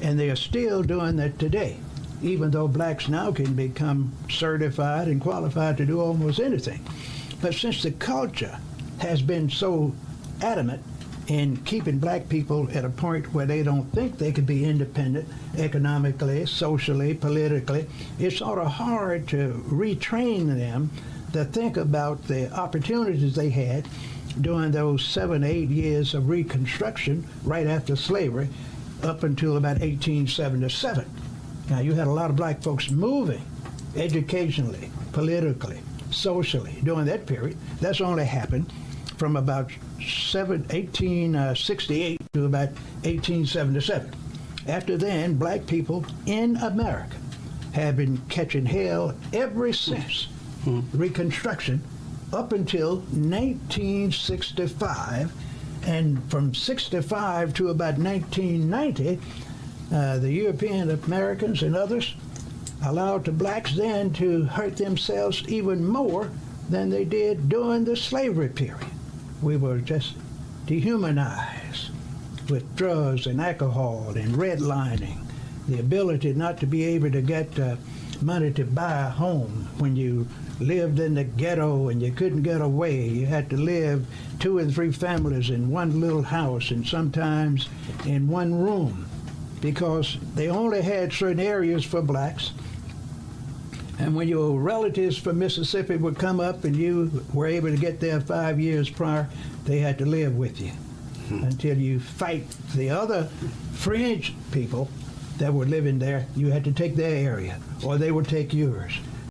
And they are still doing that today, even though blacks now can become certified and qualified to do almost anything. But since the culture has been so adamant in keeping black people at a point where they don't think they could be independent economically, socially, politically, it's sort of hard to retrain them to think about the opportunities they had during those 7 or 8 years of Reconstruction right after slavery up until about 1877. Now, you had a lot of black folks moving educationally, politically, socially during that period. That's only happened from about 1868 to about 1877. After then, black people in America have been catching hell ever since Reconstruction up until 1965. And from 65 to about 1990, the European Americans and others allowed the blacks then to hurt themselves even more than they did during the slavery period. We were just dehumanized with drugs and alcohol and redlining, the ability not to be able to get money to buy a home when you lived in the ghetto and you couldn't get away. You had to live 2 and 3 families in one little house and sometimes in one room because they only had certain areas for blacks. And when your relatives from Mississippi would come up and you were able to get there 5 years prior, they had to live with you until you fight the other fringe people that were living there. You had to take their area or they would take yours.